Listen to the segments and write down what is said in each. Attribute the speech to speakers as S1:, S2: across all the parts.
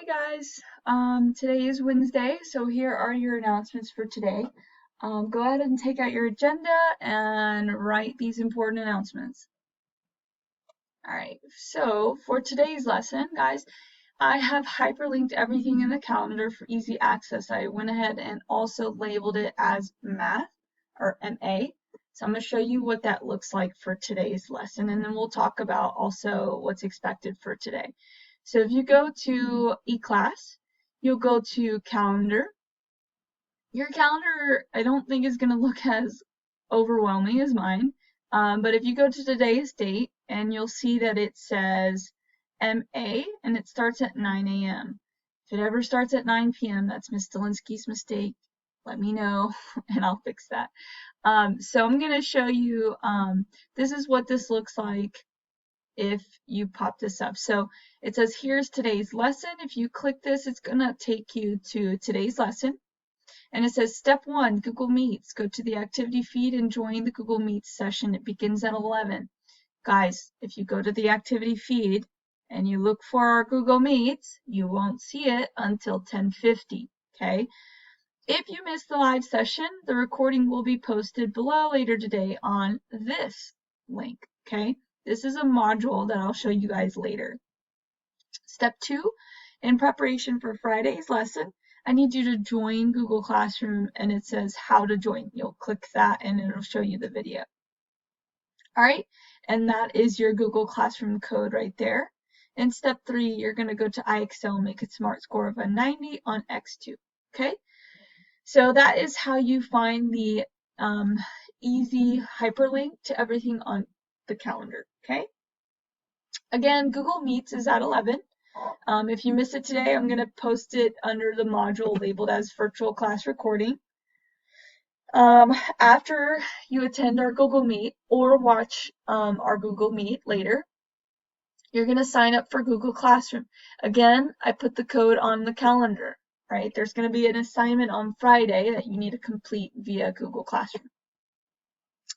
S1: guys, today is Wednesday, so here are your announcements for today. Go ahead and take out your agenda and write these important announcements. Alright, so for today's lesson, guys, I have hyperlinked everything in the calendar for easy access. I went ahead and also labeled it as math or MA. So I'm going to show you what that looks like for today's lesson, and then we'll talk about also what's expected for today. So if you go to eClass, you'll go to calendar. Your calendar, I don't think is going to look as overwhelming as mine, but if you go to today's date, and you'll see that it says MA, and it starts at 9 a.m. If it ever starts at 9 p.m., that's Miss Delinsky's mistake. Let me know, and I'll fix that. So I'm going to show you, this is what this looks like if you pop this up. So it says here's today's lesson. If you click this, it's going to take you to today's lesson. And it says step 1, Google Meets. Go to the activity feed and join the Google Meets session. It begins at 11. Guys, if you go to the activity feed and you look for our Google Meets, you won't see it until 10:50, okay? If you missed the live session, the recording will be posted below later today on this link, okay? This is a module that I'll show you guys later. Step 2, in preparation for Friday's lesson, I need you to join Google Classroom, and it says how to join. You'll click that and it'll show you the video. All right, and that is your Google Classroom code right there. In step 3, you're going to go to iExcel, make a smart score of a 90 on X2, okay? So that is how you find the easy hyperlink to everything on the calendar, okay? Again, Google Meets is at 11. If you miss it today, I'm going to post it under the module labeled as virtual class recording. After you attend our Google Meet or watch our Google Meet later, you're going to sign up for Google Classroom. Again, I put the code on the calendar, right? There's going to be an assignment on Friday that you need to complete via Google Classroom.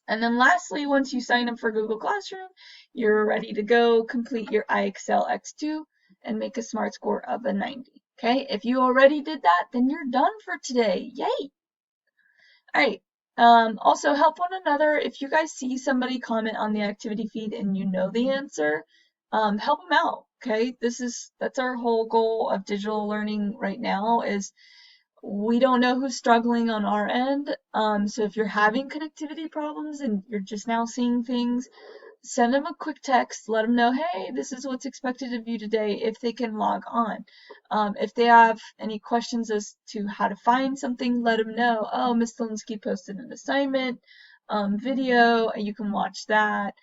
S1: And then lastly, once you sign up for Google Classroom, you're ready to go complete your iExcel X2 and make a smart score of a 90. Okay, if you already did that, then you're done for today. Yay! All right. Also, help one another. If you guys see somebody comment on the activity feed and you know the answer, help them out. Okay, that's our whole goal of digital learning right now is we don't know who's struggling on our end. So if you're having connectivity problems and you're just now seeing things, send them a quick text, let them know, hey, this is what's expected of you today if they can log on. If they have any questions as to how to find something, let them know, oh, Ms. Delinsky posted an assignment video, you can watch that.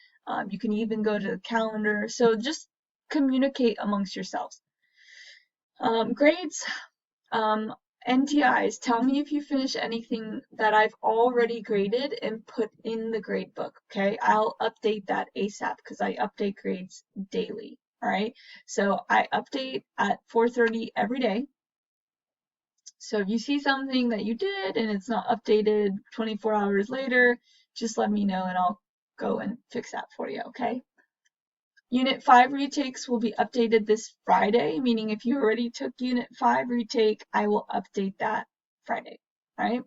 S1: You can even go to the calendar. So just communicate amongst yourselves. Grades. NTIs, tell me if you finish anything that I've already graded and put in the grade book, okay? I'll update that ASAP because I update grades daily, all right? So I update at 4:30 every day. So if you see something that you did and it's not updated 24 hours later, just let me know and I'll go and fix that for you, okay? Unit 5 retakes will be updated this Friday, meaning if you already took Unit 5 retake, I will update that Friday, right?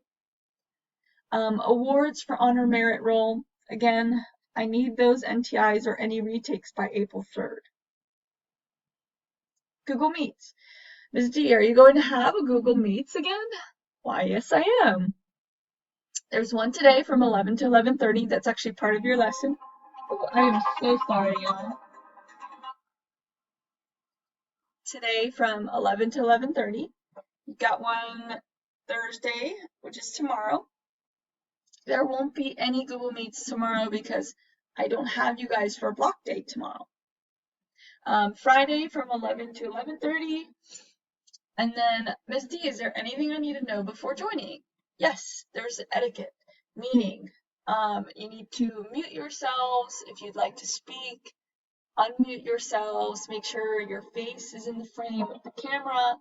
S1: Awards for honor merit roll. Again, I need those NTIs or any retakes by April 3rd. Google Meets. Ms. D, are you going to have a Google Meets again? Why, yes, I am. There's one today from 11 to 11:30. That's actually part of your lesson. Oh, I am so sorry, y'all. Today from 11 to 11:30. You got one Thursday, which is tomorrow. There won't be any Google Meets tomorrow because I don't have you guys for block day tomorrow. Friday from 11 to 11:30. And then, Ms. D, is there anything I need to know before joining? Yes, there's etiquette, meaning you need to mute yourselves if you'd like to speak, unmute yourselves, make sure your face is in the frame of the camera,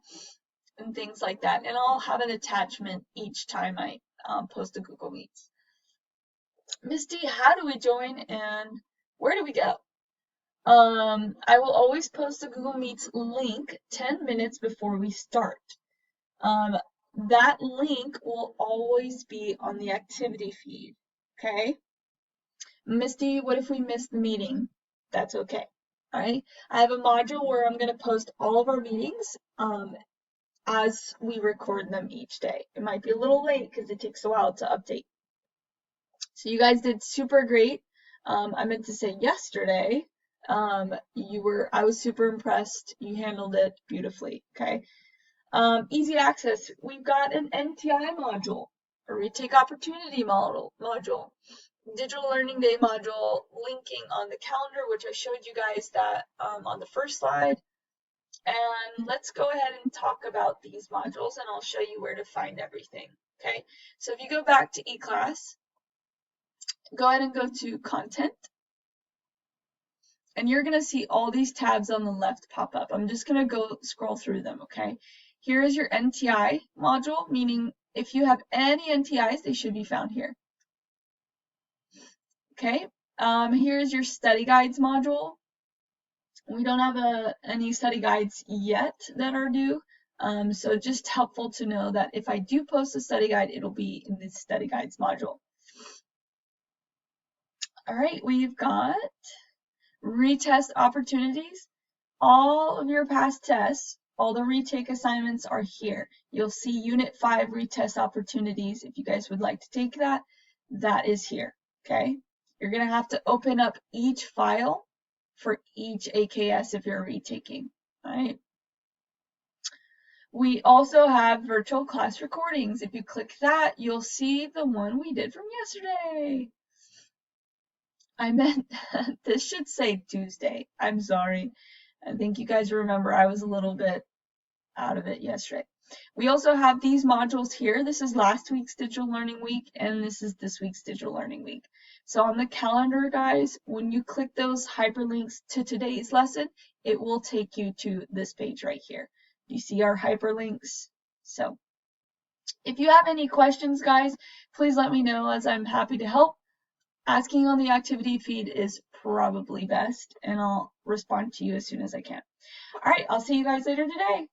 S1: and things like that. And I'll have an attachment each time I post a Google Meets. Ms. D, how do we join and where do we go? I will always post the Google Meets link 10 minutes before we start. That link will always be on the activity feed, okay? Misty, what if we miss the meeting? That's okay, all right? I have a module where I'm going to post all of our meetings as we record them each day. It might be a little late because it takes a while to update. So you guys did super great. I meant to say yesterday, I was super impressed. You handled it beautifully, okay? Easy access, we've got an NTI module, a retake opportunity module, digital learning day module, linking on the calendar, which I showed you guys that on the first slide. And let's go ahead and talk about these modules, and I'll show you where to find everything, okay? So if you go back to eClass, go ahead and go to content, and you're gonna see all these tabs on the left pop up. I'm just gonna go scroll through them, okay? Here is your NTI module, meaning if you have any NTIs, they should be found here. Okay, here's your study guides module. We don't have any study guides yet that are due, so just helpful to know that if I do post a study guide, it'll be in the study guides module. All right, we've got retest opportunities. All of your past tests, all the retake assignments are here. You'll see Unit 5 retest opportunities. If you guys would like to take that, that is here, okay? You're going to have to open up each file for each AKS if you're retaking, all right? We also have virtual class recordings. If you click that, you'll see the one we did from yesterday. I meant, this should say Tuesday. I'm sorry. I think you guys remember I was a little bit out of it yesterday. We also have these modules here. This is last week's Digital Learning Week, and this is this week's Digital Learning Week. So on the calendar, guys, when you click those hyperlinks to today's lesson, it will take you to this page right here. You see our hyperlinks? So if you have any questions, guys, please let me know, as I'm happy to help. Asking on the activity feed is probably best, and I'll respond to you as soon as I can. All right, I'll see you guys later today.